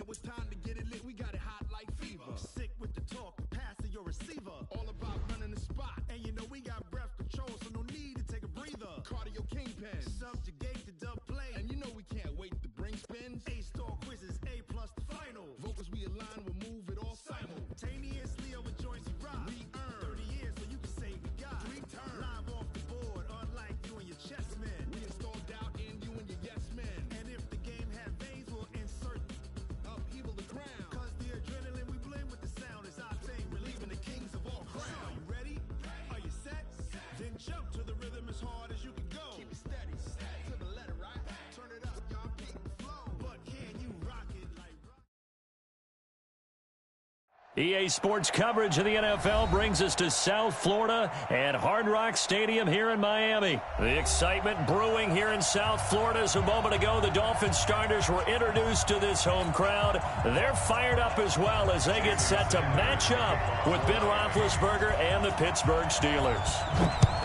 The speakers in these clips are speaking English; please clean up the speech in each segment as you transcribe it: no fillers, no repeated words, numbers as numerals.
it's time to get it lit, we got it hot like fever. Sick with the talk, the pass to your receiver. All about running the spot. And you know we got breath control, so no need to take a breather. Cardio kingpin. Subjugate the dub play. And you know we can't wait to bring spins. A-star quizzes, A+ the final. Vocals we align, we'll move it all simultaneously over joints we rock. We earn 30 years, so you can say we got 3 turns. Live off the board, unlike you and your chess men. We installed doubt in you and your yes men. And if the game had veins, we'll insert upheaval the crown. Cause the adrenaline we blend with the sound is our thing, relieving the kings of all crowns. So are you ready? Are you set? Then jump to the rhythm as hard as you can go. Keep it steady, to the letter, right? Turn it up, y'all, keep the flow. But can you rock it like EA Sports coverage of the NFL brings us to South Florida at Hard Rock Stadium here in Miami. The excitement brewing here in South Florida as a moment ago the Dolphins starters were introduced to this home crowd. They're fired up as well as they get set to match up with Ben Roethlisberger and the Pittsburgh Steelers.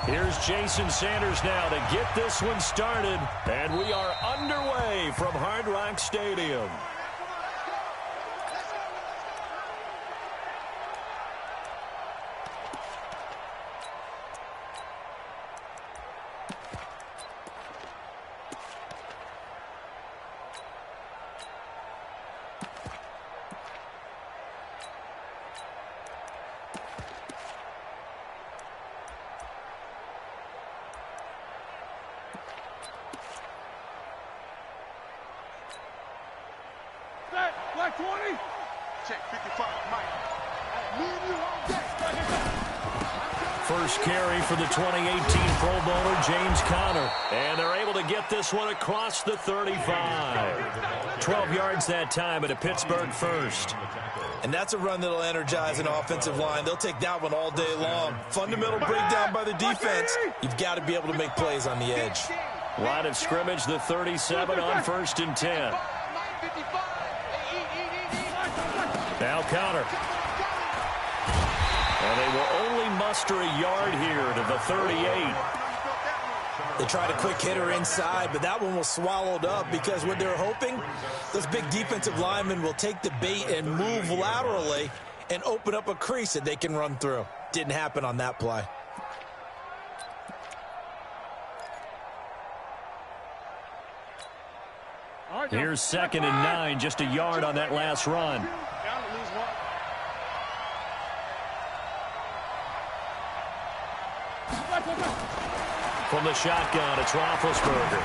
Here's Jason Sanders now to get this one started, and we are underway from Hard Rock Stadium. Black 20. Check 55, Mike. First carry for the 2018 Pro Bowler, James Conner. And they're able to get this one across the 35. 12 yards that time, and a Pittsburgh first. And that's a run that'll energize an offensive line. They'll take that one all day long. Fundamental breakdown by the defense. You've got to be able to make plays on the edge. Line of scrimmage, the 37 on 1st and 10. Now Conner. And they will only muster a yard here to the 38. They tried a quick hitter inside, but that one was swallowed up because what they're hoping, those big defensive linemen will take the bait and move laterally and open up a crease that they can run through. Didn't happen on that play. Here's 2nd and 9, just a yard on that last run. From the shotgun, it's Roethlisberger.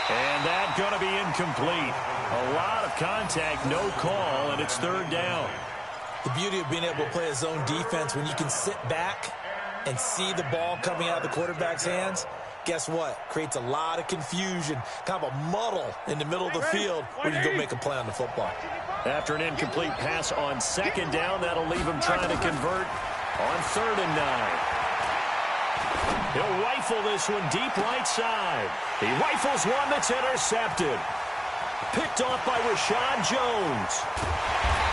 And that's going to be incomplete. A lot of contact, no call, and it's 3rd down. The beauty of being able to play a zone defense when you can sit back and see the ball coming out of the quarterback's hands, guess what? Creates a lot of confusion, kind of a muddle in the middle of the field where you go make a play on the football. After an incomplete pass on 2nd down, that'll leave him trying to convert on 3rd and 9. He'll rifle this one deep right side. He rifles one that's intercepted. Picked off by Rashad Jones.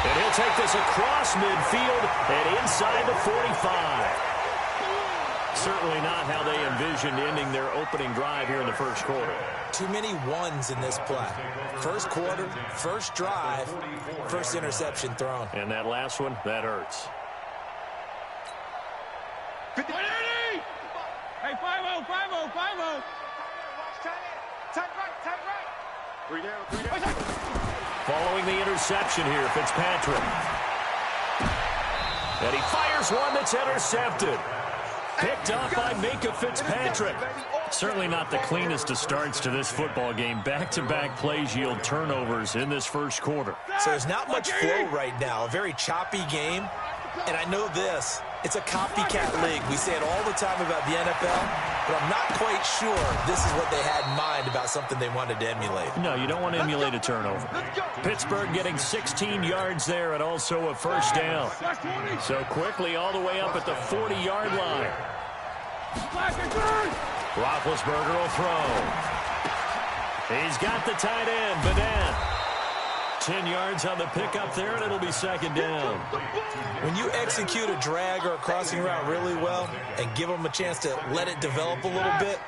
And he'll take this across midfield and inside the 45. Certainly not how they envisioned ending their opening drive here in the first quarter. Too many ones in this play. First quarter, first drive, first interception thrown. And that last one, that hurts. 50. Hey, 5-0, 5-0, 5-0. Tight right. 3 down. Following the interception here, Fitzpatrick. And he fires one that's intercepted. Picked up by Minkah Fitzpatrick. Certainly not the cleanest of starts to this football game. Back-to-back plays yield turnovers in this first quarter. So there's not much flow right now. A very choppy game. And I know this. It's a copycat league. We say it all the time about the NFL, but I'm not quite sure this is what they had in mind about something they wanted to emulate. No, you don't want to emulate a turnover. Pittsburgh getting 16 yards there and also a first down. So quickly all the way up at the 40-yard line. Roethlisberger will throw. He's got the tight end, Bennett. 10 yards on the pickup there, and it'll be 2nd down. When you execute a drag or a crossing route really well and give them a chance to let it develop a little bit,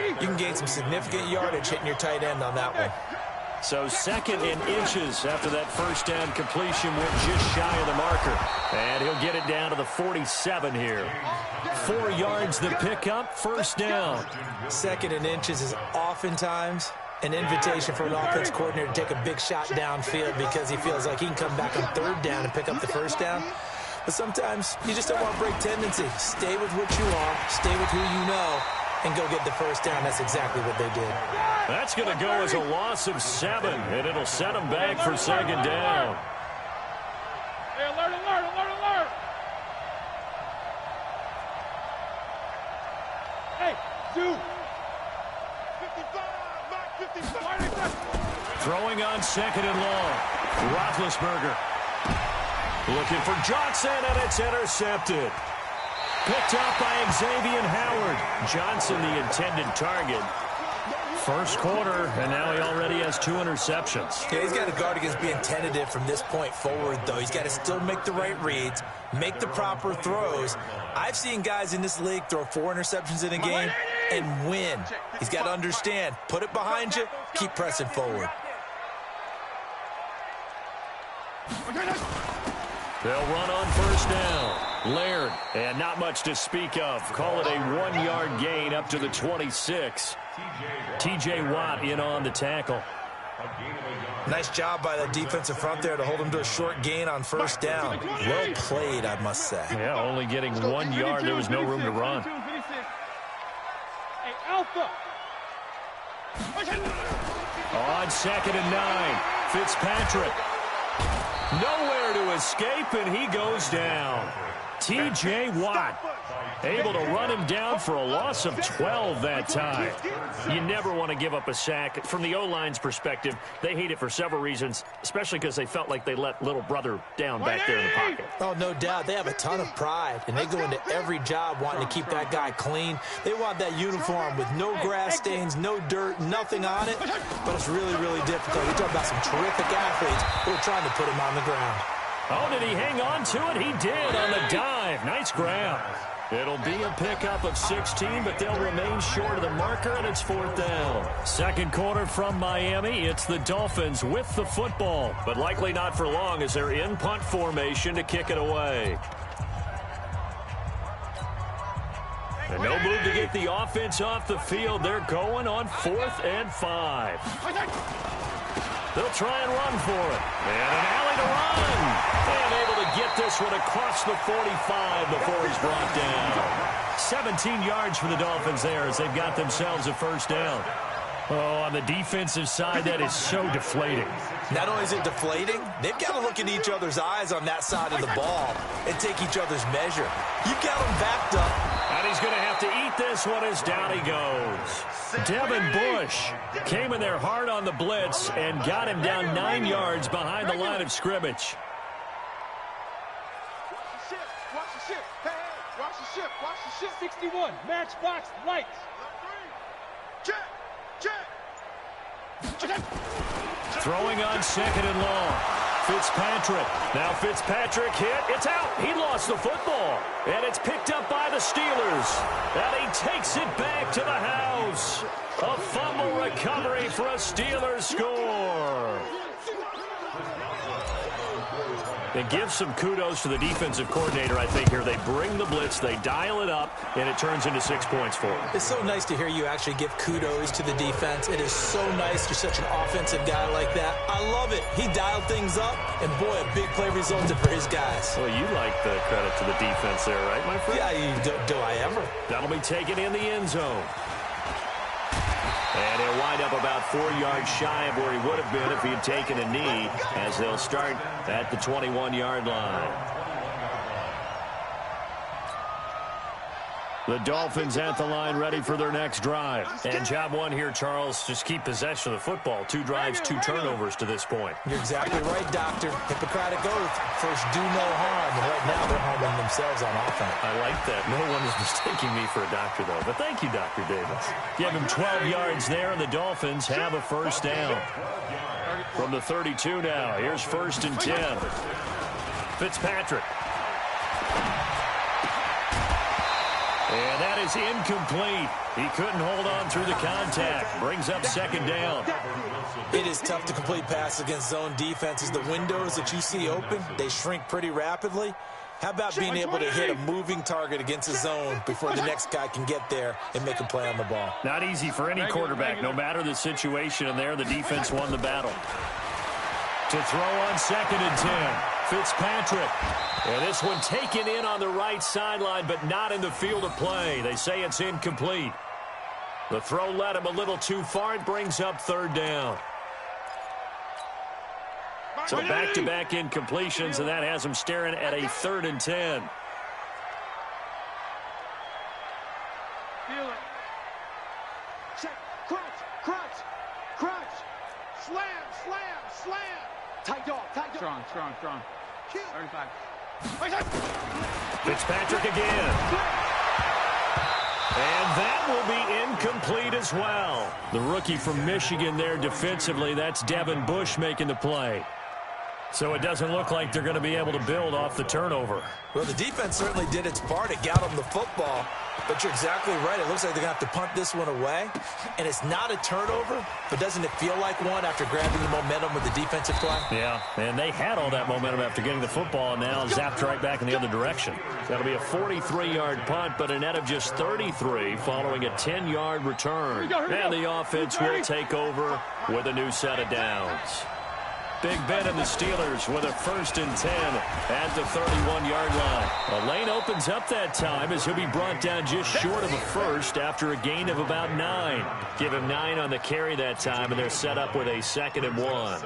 you can gain some significant yardage hitting your tight end on that one. So 2nd and inches after that first down completion went just shy of the marker. And he'll get it down to the 47 here. 4 yards the pickup, first down. 2nd and inches is oftentimes an invitation for an offense coordinator to take a big shot downfield because he feels like he can come back on 3rd down and pick up the first down. But sometimes you just don't want to break tendency. Stay with what you are, stay with who you know, and go get the first down. That's exactly what they did. That's going to go as a loss of 7, and it'll set them back for 2nd down. Hey, alert, alert, alert, alert! Hey, Zoo! 55, Mike 55. Throwing on 2nd and long. Roethlisberger looking for Johnson, and it's intercepted. Picked up by Xavier Howard. Johnson, the intended target. First quarter, and now he already has 2 interceptions. Yeah, he's got to guard against being tentative from this point forward, though. He's got to still make the right reads, make the proper throws. I've seen guys in this league throw 4 interceptions in a game and win. He's got to understand, put it behind you, keep pressing forward. They'll run on first down. Laird, and not much to speak of. Call it a 1-yard gain up to the 26. T.J. Watt in on the tackle. Nice job by the defensive front there to hold him to a short gain on first down. Well played, I must say. Yeah, only getting 1 yard. There was no room to run. Hey, Alpha! On 2nd and 9, Fitzpatrick. Nowhere to escape, and he goes down. T.J. Watt able to run him down for a loss of 12 that time. You never want to give up a sack. From the O-line's perspective, they hate it for several reasons, especially because they felt like they let little brother down back there in the pocket. Oh, no doubt. They have a ton of pride, and they go into every job wanting to keep that guy clean. They want that uniform with no grass stains, no dirt, nothing on it. But it's really, really difficult. You're talking about some terrific athletes who are trying to put him on the ground. Oh, did he hang on to it? He did on the dive. Nice grab. It'll be a pickup of 16, but they'll remain short of the marker, and it's 4th down. Second quarter from Miami. It's the Dolphins with the football, but likely not for long as they're in punt formation to kick it away. And no move to get the offense off the field. They're going on 4th and 5. They'll try and run for it. And an alley to run. And able to get this one across the 45 before he's brought down. 17 yards for the Dolphins there as they've got themselves a first down. Oh, on the defensive side, that is so deflating. Not only is it deflating, they've got to look in each other's eyes on that side of the ball and take each other's measure. You've got them backed up. And he's going to have to eat this one as down he goes. Devin Bush came in there hard on the blitz and got him down 9 yards behind the line of scrimmage. Watch the ship. Hey, hey, watch the ship. Watch the ship. 61, matchbox lights. Check, check. Throwing on 2nd and long. Fitzpatrick. Now Fitzpatrick hit. It's out. He lost the football. And it's picked up by the Steelers. And he takes it back to the house. A fumble recovery for a Steelers score. And give some kudos to the defensive coordinator, I think, here. They bring the blitz, they dial it up, and it turns into 6 points for them. It's so nice to hear you actually give kudos to the defense. It is so nice. You're such an offensive guy like that. I love it. He dialed things up, and boy, a big play resulted for his guys. Well, you like the credit to the defense there, right, my friend? Yeah, do I ever? That'll be taken in the end zone. And he'll wind up about 4 yards shy of where he would have been if he had taken a knee, as they'll start at the 21-yard line. The Dolphins at the line, ready for their next drive. And job one here, Charles, just keep possession of the football. 2 drives, 2 turnovers to this point. You're exactly right, Doctor. Hippocratic oath. First, do no harm. And right now, they're harming themselves on offense. I like that. No one is mistaking me for a doctor, though. But thank you, Dr. Davis. Give him 12 yards there, and the Dolphins have a first down. From the 32 now, here's 1st and 10. Fitzpatrick. And that is incomplete. He couldn't hold on through the contact. Brings up second down. It is tough to complete passes against zone defenses. The windows that you see open, they shrink pretty rapidly. How about being able to hit a moving target against a zone before the next guy can get there and make a play on the ball? Not easy for any quarterback, no matter the situation. And there, the defense won the battle. To throw on 2nd and 10. Fitzpatrick. And this one taken in on the right sideline, but not in the field of play. They say it's incomplete. The throw led him a little too far. It brings up 3rd down. So back-to-back incompletions, and that has him staring at a 3rd and 10. Feel it. Check. Crunch. Slam. Tight dog. Strong. 35. Fitzpatrick again. And that will be incomplete as well. The rookie from Michigan there defensively, that's Devin Bush making the play. So it doesn't look like they're going to be able to build off the turnover. Well, the defense certainly did its part. It got them the football. But you're exactly right. It looks like they're going to have to punt this one away. And it's not a turnover, but doesn't it feel like one after grabbing the momentum with the defensive play? Yeah, and they had all that momentum after getting the football, and now zapped right back in the other direction. That'll be a 43-yard punt, but a net of just 33 following a 10-yard return. And the offense will take over with a new set of downs. Big Ben and the Steelers with a 1st and 10 at the 31-yard line. A lane opens up that time as he'll be brought down just short of a first after a gain of about 9. Give him 9 on the carry that time, and they're set up with a 2nd and 1.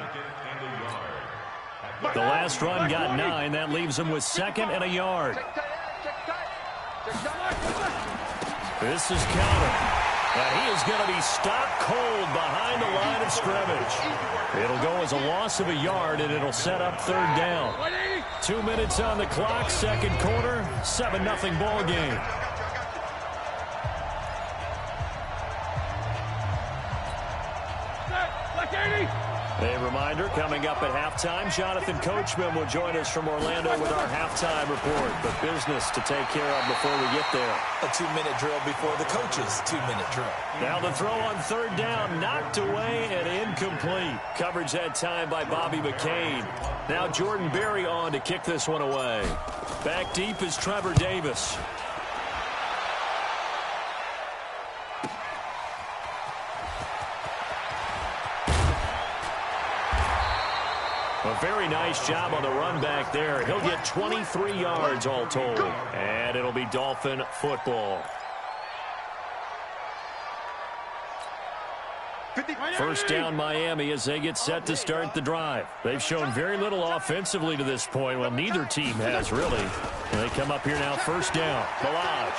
The last run got 9. That leaves them with 2nd and a yard. This is counter. And he is going to be stopped cold behind the line of scrimmage. It'll go as a loss of a yard, and it'll set up 3rd down. 2 minutes on the clock, 2nd quarter, 7-0 ball game. A reminder, coming up at halftime, Jonathan Coachman will join us from Orlando with our halftime report. But business to take care of before we get there. A 2-minute drill before the coach's 2-minute drill. Now the throw on 3rd down, knocked away and incomplete. Coverage that time by Bobby McCain. Now Jordan Berry on to kick this one away. Back deep is Trevor Davis. A very nice job on the run back there. He'll get 23 yards all told. And it'll be Dolphin football. 1st down Miami as they get set to start the drive. They've shown very little offensively to this point. Well, neither team has really. And they come up here now, 1st down. Balaj.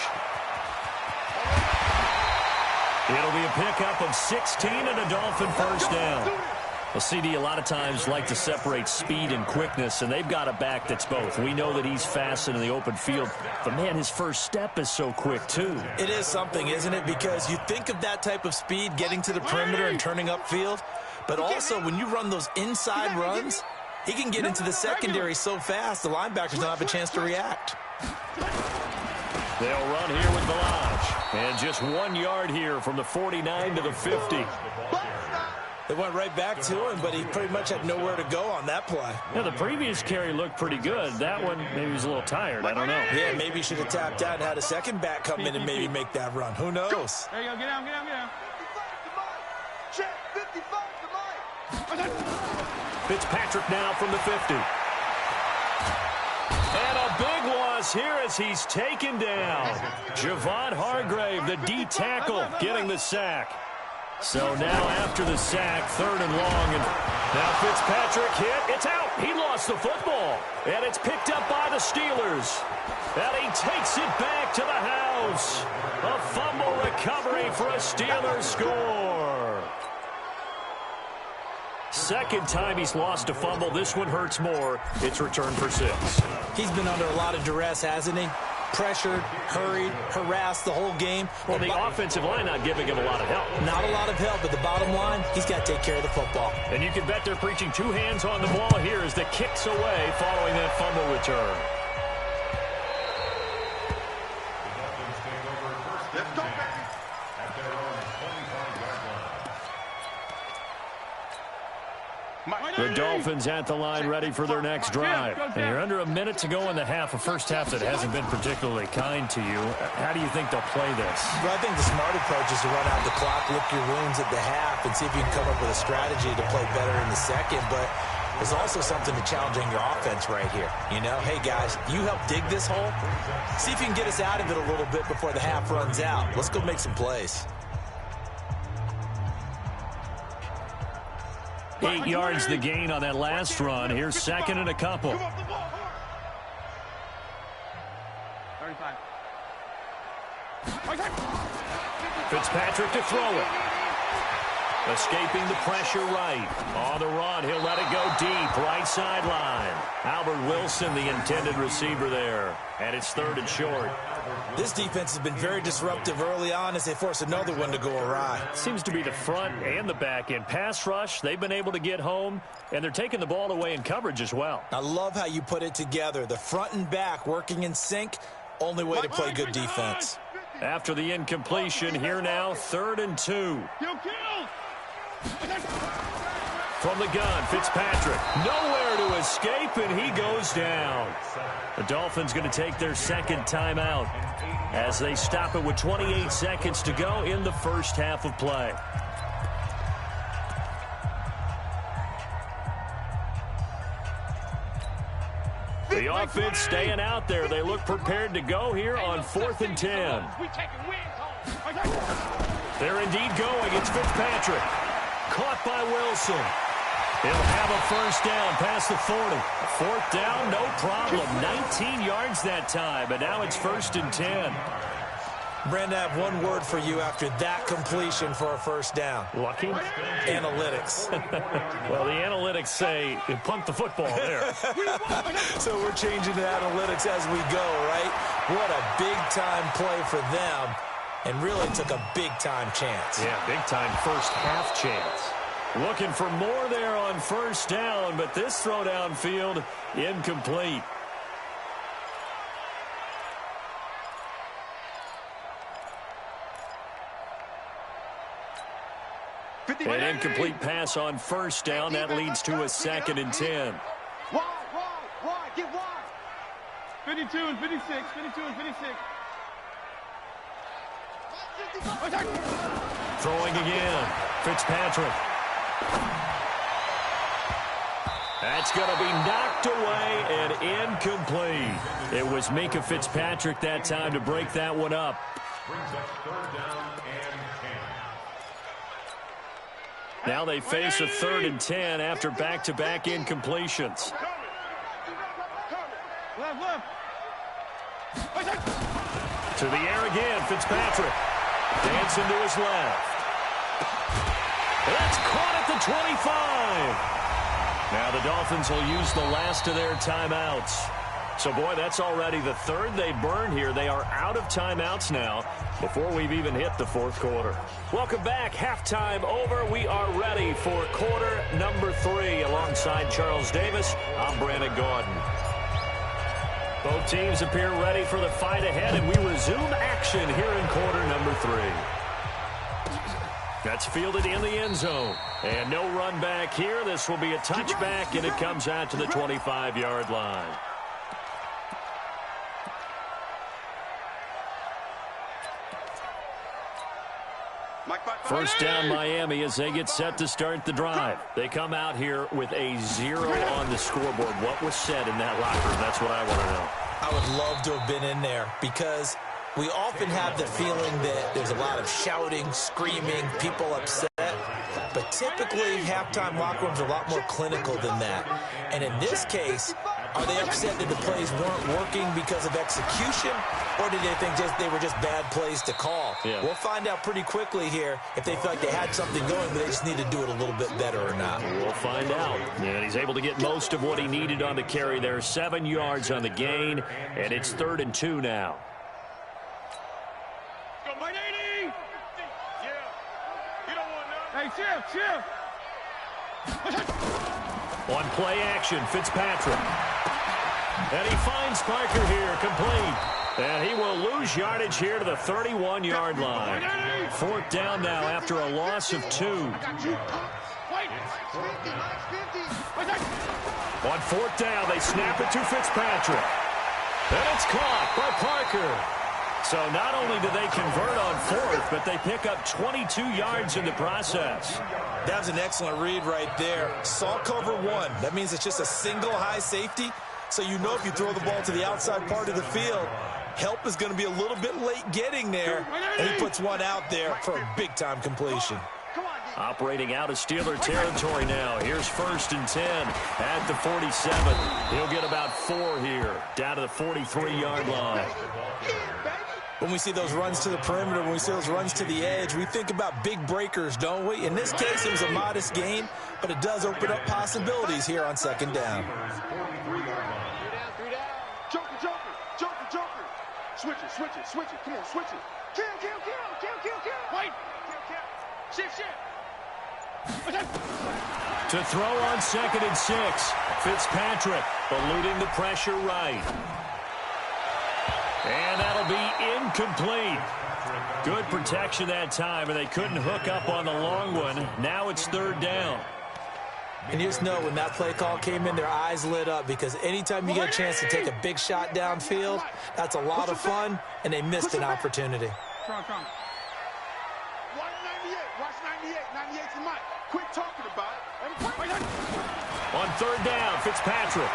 It'll be a pickup of 16 and a Dolphin 1st down. Well, CD a lot of times like to separate speed and quickness, and they've got a back that's both. We know that he's fast in the open field, but, man, his first step is so quick, too. It is something, isn't it? Because you think of that type of speed, getting to the perimeter and turning upfield, but also when you run those inside runs, he can get into the secondary so fast, the linebackers don't have a chance to react. They'll run here with Balaj. And just 1 yard here from the 49 to the 50. They went right back to him, but he pretty much had nowhere to go on that play. Yeah, the previous carry looked pretty good. That one, maybe he was a little tired. I don't know. Yeah, maybe he should have tapped out and had a second back come in and maybe make that run. Who knows? There you go. Get down. 55 to Mike. Fitzpatrick now from the 50. And a big loss here as he's taken down. Javon Hargrave, the D tackle, getting the sack. So now after the sack, 3rd and long, and now Fitzpatrick hit. It's out. He lost the football, and it's picked up by the Steelers. And he takes it back to the house. A fumble recovery for a Steelers score. Second time he's lost a fumble. This one hurts more. It's returned for 6. He's been under a lot of duress, hasn't he? Pressured, hurried, harassed the whole game. Well, the offensive line not giving him a lot of help. Not a lot of help, but the bottom line, he's got to take care of the football. And you can bet they're preaching 2 hands on the ball here as the kick's away following that fumble return. The Dolphins at the line ready for their next drive. And you're under a minute to go in the half, a first half that hasn't been particularly kind to you. How do you think they'll play this? Well, I think the smart approach is to run out the clock, lick your wounds at the half, and see if you can come up with a strategy to play better in the second. But there's also something to challenging your offense right here. You know, hey, guys, you help dig this hole. See if you can get us out of it a little bit before the half runs out. Let's go make some plays. 8 yards the gain on that last run. Here's second and a couple. 35. Fitzpatrick to throw it. Escaping the pressure right. On the run, he'll let it go deep. Right sideline. Albert Wilson, the intended receiver there. And it's third and short. This defense has been very disruptive early on as they force another one to go awry. Seems to be the front and the back end. Pass rush, they've been able to get home, and they're taking the ball away in coverage as well. I love how you put it together. The front and back working in sync. Only way to play good defense. After the incompletion, here now, 3rd and 2. From the gun, Fitzpatrick. Nowhere to escape, and he goes down. The Dolphins going to take their second timeout as they stop it with 28 seconds to go in the first half of play. The offense staying out there. They look prepared to go here on 4th and 10. They're indeed going. It's Fitzpatrick. Caught by Wilson. He'll have a first down past the 40. 4th down, no problem. 19 yards that time, but now it's 1st and 10. Brandon, I have one word for you after that completion for a first down. Lucky? Analytics. Well, the analytics say punt the football there. So we're changing to analytics as we go, right? What a big-time play for them, and really took a big-time chance. Yeah, big-time first half chance. Looking for more there on first down, but this throw downfield incomplete. An incomplete pass on first down. That leads to a 2nd and 10. Wide, get wide. 52 and 56, 52 and 56. Throwing again. Fitzpatrick. That's going to be knocked away and incomplete. It was Minkah Fitzpatrick that time to break that one up. Now they face a 3rd and 10 after back-to-back incompletions. To the air again, Fitzpatrick. Dancing to his left. That's caught at the 25. Now the Dolphins will use the last of their timeouts. So, boy, that's already the 3rd they burned here. They are out of timeouts now before we've even hit the 4th quarter. Welcome back. Halftime over. We are ready for quarter number 3. Alongside Charles Davis, I'm Brandon Gordon. Both teams appear ready for the fight ahead, and we resume action here in quarter number 3. That's fielded in the end zone. And no run back here. This will be a touchback, and it comes out to the 25-yard line. First down, Miami, as they get set to start the drive. They come out here with a 0 on the scoreboard. What was said in that locker room? That's what I want to know. I would love to have been in there because we often have the feeling that there's a lot of shouting, screaming, people upset. But typically, halftime locker rooms are a lot more clinical than that. And in this case, are they upset that the plays weren't working because of execution, or did they think they were just bad plays to call? Yeah. We'll find out pretty quickly here if they feel like they had something going, but they just need to do it a little bit better or not. We'll find out. And he's able to get most of what he needed on the carry there. 7 yards on the gain, and it's 3rd and 2 now. Hey, chill. On play action, Fitzpatrick. And he finds Parker here, complete. And he will lose yardage here to the 31-yard line. 4th down now after a loss of 2. On fourth down, they snap it to Fitzpatrick. And it's caught by Parker. So not only do they convert on fourth, but they pick up 22 yards in the process. That was an excellent read right there. Saw cover one. That means it's just a single high safety. So you know if you throw the ball to the outside part of the field, help is going to be a little bit late getting there. And he puts one out there for a big-time completion. Operating out of Steeler territory now. Here's 1st and 10 at the 47. He'll get about 4 here, down to the 43-yard line. When we see those runs to the perimeter, when we see those runs to the edge, we think about big breakers, don't we? In this case, it was a modest gain, but it does open up possibilities here on 2nd down. 3 down. Joker. Switch it. Come on, switch it. Kill. Wait. Shift. To throw on 2nd and 6. Fitzpatrick eluding the pressure right. And that'll be incomplete. Good protection that time, and they couldn't hook up on the long one. Now it's 3rd down. And you just know when that play call came in, their eyes lit up, because anytime you get a chance to take a big shot downfield, that's a lot of fun, and they missed an opportunity. Come on. Watch 98. Watch 98. 98's the mic. Quit talking about it. On 3rd down, Fitzpatrick.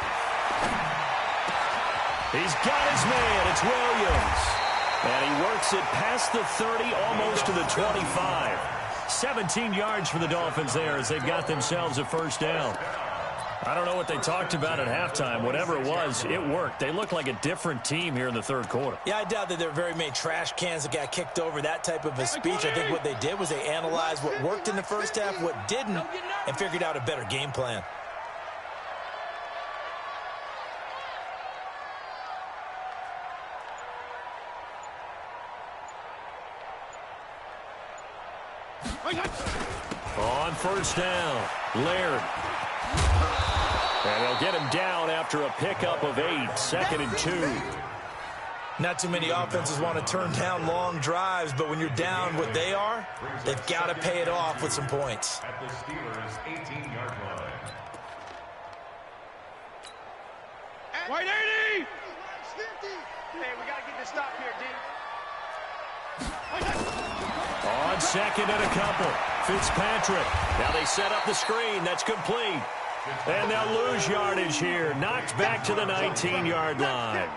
He's got his man. It's Williams. And he works it past the 30, almost to the 25. 17 yards for the Dolphins there as they've got themselves a 1st down. I don't know what they talked about at halftime. Whatever it was, it worked. They look like a different team here in the 3rd quarter. Yeah, I doubt that there are very many trash cans that got kicked over, that type of a speech. I think what they did was they analyzed what worked in the 1st half, what didn't, and figured out a better game plan. On 1st down, Laird. And they'll get him down after a pickup of 8, 2nd and 2. Not too many offenses want to turn down long drives, but when you're down what they are, they've got to pay it off with some points. At the Steelers' 18-yard line. White 80! Hey, we got to get this stop here, D. On 2nd and a couple, Fitzpatrick. Now they set up the screen. That's complete. And they'll lose yardage here. Knocked back to the 19-yard line.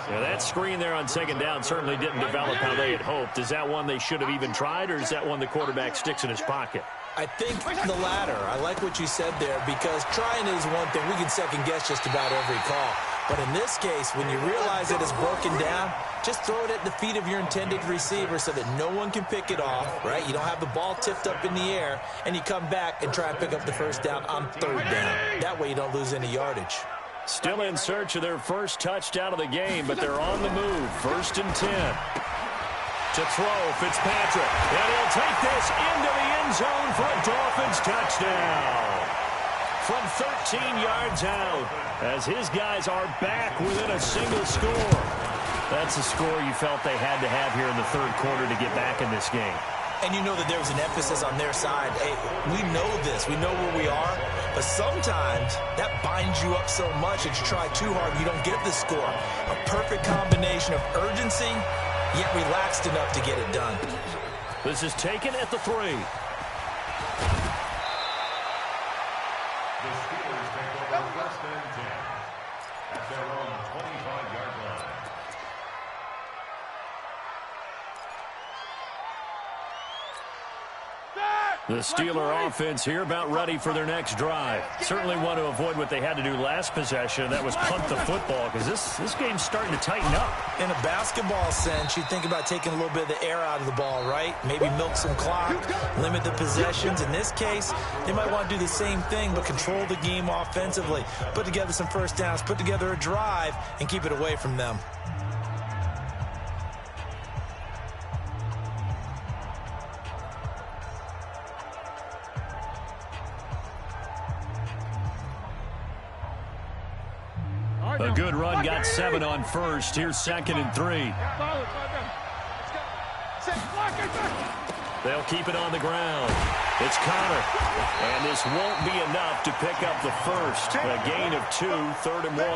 Now that screen there on 2nd down certainly didn't develop how they had hoped. Is that one they should have even tried, or is that one the quarterback sticks in his pocket? I think the latter. I like what you said there, because trying is one thing. We can second-guess just about every call. But in this case, when you realize it is broken down, just throw it at the feet of your intended receiver so that no one can pick it off, right? You don't have the ball tipped up in the air, and you come back and try and pick up the 1st down on 3rd down. That way you don't lose any yardage. Still in search of their first touchdown of the game, but they're on the move. 1st and 10. To throw, Fitzpatrick. And he'll take this into the end zone for a Dolphins touchdown. From 13 yards out, as his guys are back within a single score. That's a score you felt they had to have here in the 3rd quarter to get back in this game. And you know that there was an emphasis on their side. Hey, we know this. We know where we are. But sometimes that binds you up so much that you try too hard and you don't get the score. A perfect combination of urgency, yet relaxed enough to get it done. This is taken at the 3. The Steelers take over 1st and 10 at their own 25-yard line. The Steeler offense here about ready for their next drive. Certainly want to avoid what they had to do last possession. That was punt the football, because this game's starting to tighten up. In a basketball sense, you think about taking a little bit of the air out of the ball, right? Maybe milk some clock, limit the possessions. In this case, they might want to do the same thing, but control the game offensively. Put together some 1st downs, put together a drive, and keep it away from them. A good run, got 7 on 1st. Here's 2nd and 3. They'll keep it on the ground. It's Connor. And this won't be enough to pick up the first. A gain of 2, 3rd and 1.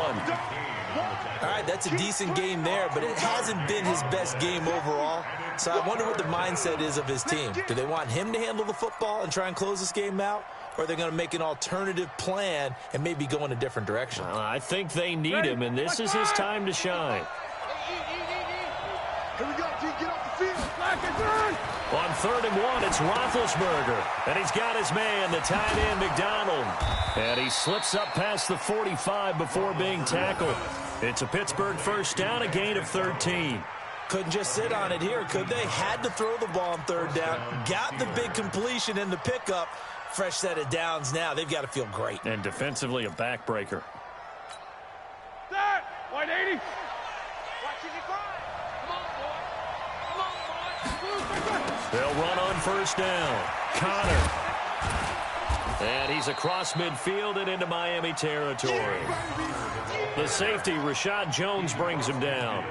All right, that's a decent game there, but it hasn't been his best game overall. So I wonder what the mindset is of his team. Do they want him to handle the football and try and close this game out? Or are they going to make an alternative plan and maybe go in a different direction? I think they need him, and this is his time to shine. Here we go, G. Get off the field. On 3rd and 1, it's Roethlisberger. And he's got his man, the tight end, McDonald. And he slips up past the 45 before being tackled. It's a Pittsburgh first down, a gain of 13. Couldn't just sit on it here, could they? Had to throw the ball on 3rd down. Got the big completion in the pickup. Fresh set of downs now. They've got to feel great. And defensively, a backbreaker. 180. They'll run on first down. Connor. And he's across midfield and into Miami territory. The safety, Rashad Jones, brings him down.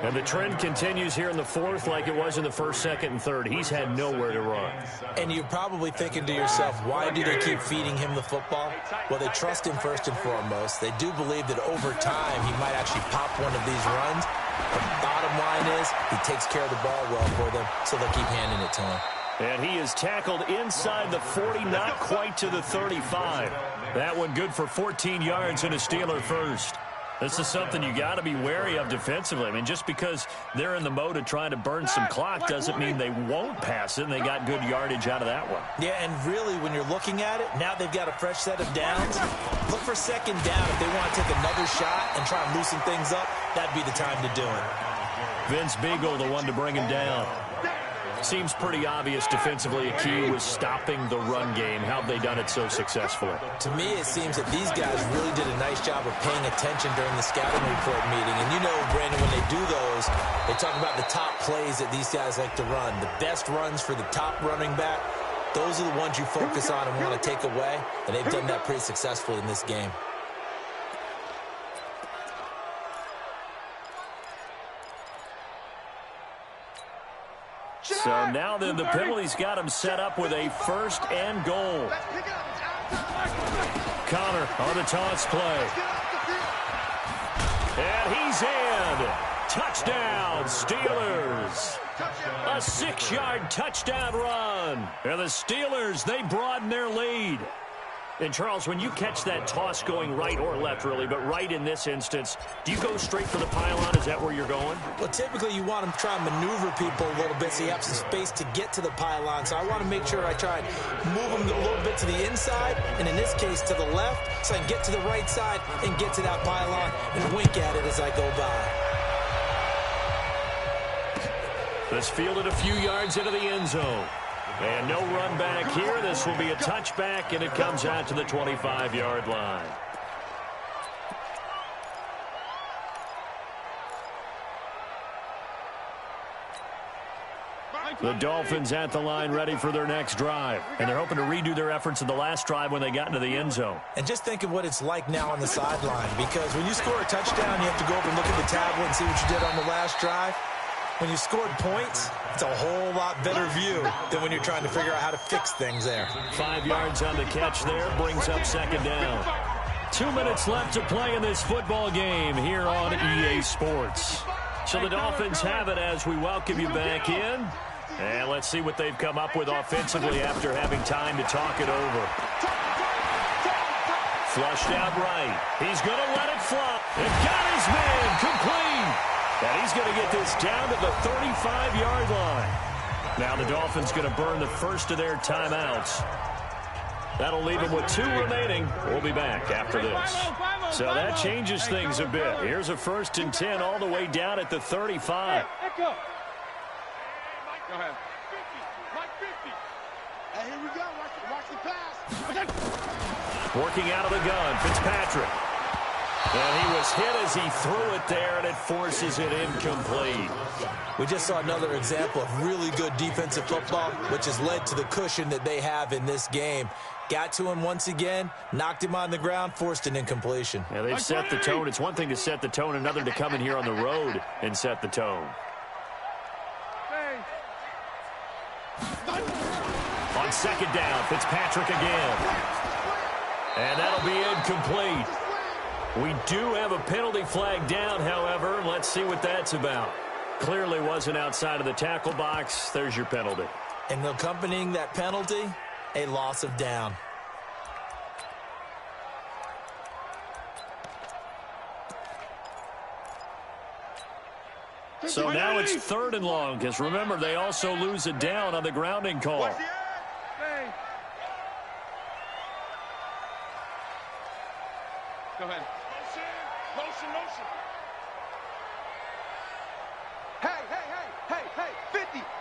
And the trend continues here in the 4th like it was in the 1st, 2nd, and 3rd. He's had nowhere to run. And you're probably thinking to yourself, why do they keep feeding him the football? Well, they trust him first and foremost. They do believe that over time he might actually pop one of these runs. The bottom line is he takes care of the ball well for them, so they'll keep handing it to him. And he is tackled inside the 40, not quite to the 35. That one good for 14 yards and a Steeler first. This is something you got to be wary of defensively. I mean, just because they're in the mode of trying to burn some clock doesn't mean they won't pass it, and they got good yardage out of that one. Yeah, and really, when you're looking at it, now they've got a fresh set of downs. Look for 2nd down. If they want to take another shot and try and loosen things up, that'd be the time to do it. Vince Beagle, the one to bring him down. Seems pretty obvious defensively a key was stopping the run game. How have they done it so successfully? To me, it seems that these guys really did a nice job of paying attention during the scouting report meeting. And you know, Brandon, when they do those, they talk about the top plays that these guys like to run. The best runs for the top running back, those are the ones you focus on and want to take away. And they've done that pretty successfully in this game. So now then, the penalty's got him set up with a 1st and goal. Connor on the toss play. And he's in. Touchdown, Steelers. A 6-yard touchdown run. And the Steelers, they broaden their lead. And, Charles, when you catch that toss going right or left, really, but right in this instance, do you go straight for the pylon? Is that where you're going? Well, typically you want to try and maneuver people a little bit so you have some space to get to the pylon. So I want to make sure I try and move them a little bit to the inside, and in this case to the left, so I can get to the right side and get to that pylon and wink at it as I go by. This fielded a few yards into the end zone. And no run back here. This will be a touchback, and it comes out to the 25-yard line. The Dolphins at the line ready for their next drive. And they're hoping to redo their efforts in the last drive when they got into the end zone. And just think of what it's like now on the sideline, because when you score a touchdown, you have to go over and look at the tablet and see what you did on the last drive. When you scored points, it's a whole lot better view than when you're trying to figure out how to fix things there. 5 yards on the catch there, brings up 2nd down. 2 minutes left to play in this football game here on EA Sports. So the Dolphins have it as we welcome you back in. And let's see what they've come up with offensively after having time to talk it over. Flushed out right. He's going to let it fly. And got his man complete. And he's going to get this down to the 35-yard line. Now the Dolphins going to burn the first of their timeouts. That'll leave them with 2 remaining. We'll be back after this. So that changes things a bit. Here's a 1st and 10 all the way down at the 35. Go ahead. Mike 50. Hey, here we go. Watch the pass. Working out of the gun, Fitzpatrick. And he was hit as he threw it there, and it forces it incomplete. We just saw another example of really good defensive football, which has led to the cushion that they have in this game. Got to him once again, knocked him on the ground, forced an incompletion. Yeah, they've set the tone. It's one thing to set the tone, another to come in here on the road and set the tone. On second down. Fitzpatrick again. And that'll be incomplete. We do have a penalty flag down, however. Let's see what that's about. Clearly wasn't outside of the tackle box. There's your penalty. And accompanying that penalty, a loss of down. So now it's 3rd and long, because remember, they also lose a down on the grounding call. Watch the hey. Go ahead. Motion. Hey.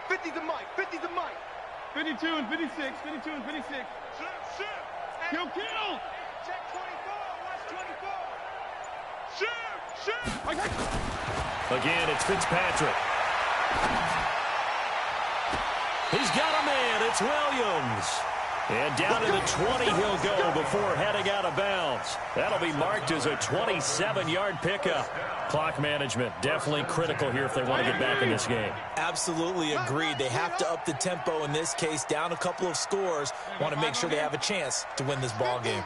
50 the mic. 52 and 56. Shoot. Kill. Check 24. Watch 24. Shoot. Okay. Again, it's Fitzpatrick. He's got a man. It's Williams. And down to the 20 he'll go before heading out of bounds. That'll be marked as a 27-yard pickup. Clock management definitely critical here if they want to get back in this game. Absolutely agreed. They have to up the tempo in this case, down a couple of scores. Want to make sure they have a chance to win this ball game.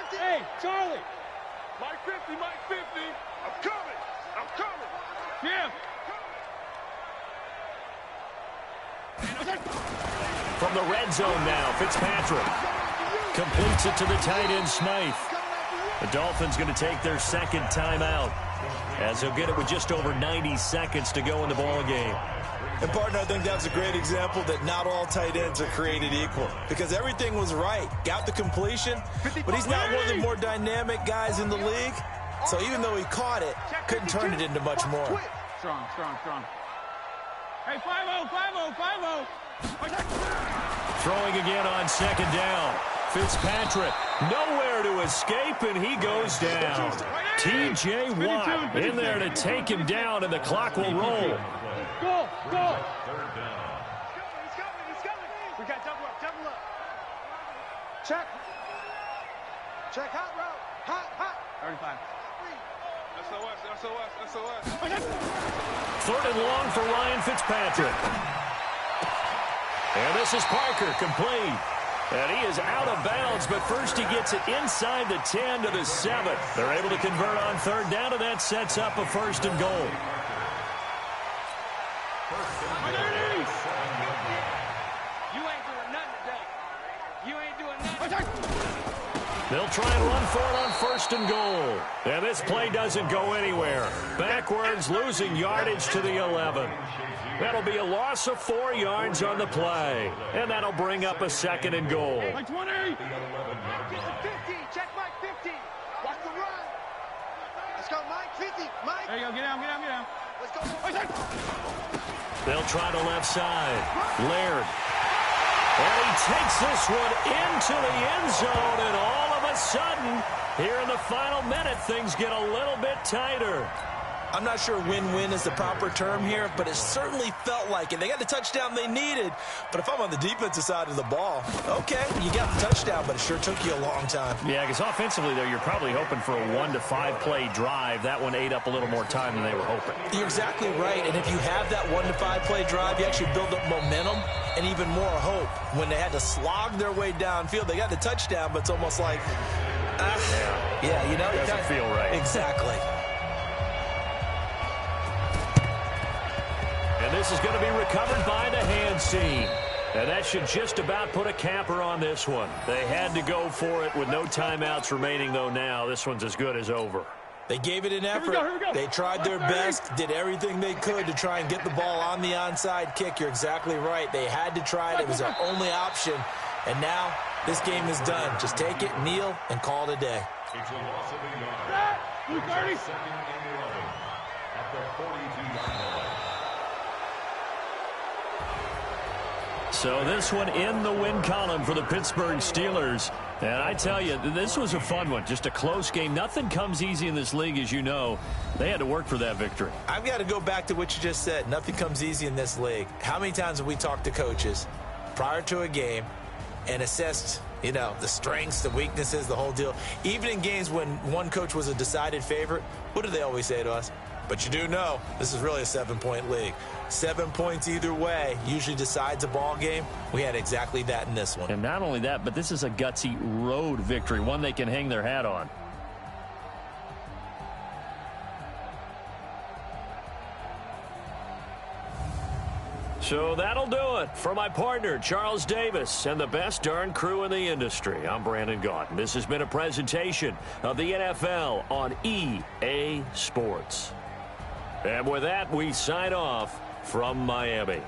Hey, Charlie. Mike 50. I'm coming. Yeah. From the red zone now, Fitzpatrick completes it to the tight end, Smythe. The Dolphins going to take their second timeout, as they'll get it with just over 90 seconds to go in the ball game. And, partner, I think that's a great example that not all tight ends are created equal, because everything was right. Got the completion, but he's not one of the more dynamic guys in the league. So even though he caught it, couldn't turn it into much more. Strong. Hey, 5-0. Throwing again on second down. Fitzpatrick nowhere to escape, and he goes down. T.J. Watt in there to take him down, and the clock will roll. Go. He's coming. We got double up. Check. Hot route. Hot. 35. SOS. 3rd and long for Ryan Fitzpatrick. And this is Parker, complete. And he is out of bounds, but first he gets it inside the 10 to the 7. They're able to convert on 3rd down, and that sets up a 1st and goal. They'll try and run for it on 1st and goal. And this play doesn't go anywhere. Backwards, losing yardage to the 11. That'll be a loss of 4 yards on the play. And that'll bring up a 2nd and goal. Mike 20. Get the 50. Check Mike 50. Watch the run. Let's go, Mike 50. Mike. There you go. Get down. Let's go. They'll try the left side. Laird. And he takes this one into the end zone, and all of a sudden, here in the final minute, things get a little bit tighter. I'm not sure win-win is the proper term here, but it certainly felt like it. They got the touchdown they needed, but if I'm on the defensive side of the ball, okay, you got the touchdown, but it sure took you a long time. Yeah, because offensively, though, you're probably hoping for a 1 to 5 play drive. That one ate up a little more time than they were hoping. You're exactly right, and if you have that 1 to 5 play drive, you actually build up momentum and even more hope. When they had to slog their way downfield, they got the touchdown, but it's almost like, yeah, you know, it doesn't feel right. Exactly. And this is going to be recovered by the hands team. And that should just about put a capper on this one. They had to go for it with no timeouts remaining, though now. This one's as good as over. They gave it an effort. Here we go. They tried their best, did everything they could to try and get the ball on the onside kick. You're exactly right. They had to try it. It was their only option. And now this game is done. Just take it, kneel, and call it a day. It's a loss of a yard. 2:30. 2nd and 11 at the 42-yard line. So this one in the win column for the Pittsburgh Steelers. And I tell you, this was a fun one. Just a close game. Nothing comes easy in this league, as you know. They had to work for that victory. I've got to go back to what you just said. Nothing comes easy in this league. How many times have we talked to coaches prior to a game and assessed, you know, the strengths, the weaknesses, the whole deal? Even in games when one coach was a decided favorite, what do they always say to us? But you do know this is really a 7-point league. 7 points either way usually decides a ball game. We had exactly that in this one. And not only that, but this is a gutsy road victory, one they can hang their hat on. So that'll do it for my partner, Charles Davis, and the best darn crew in the industry. I'm Brandon Gaudin. This has been a presentation of the NFL on EA Sports. And with that, we sign off from Miami.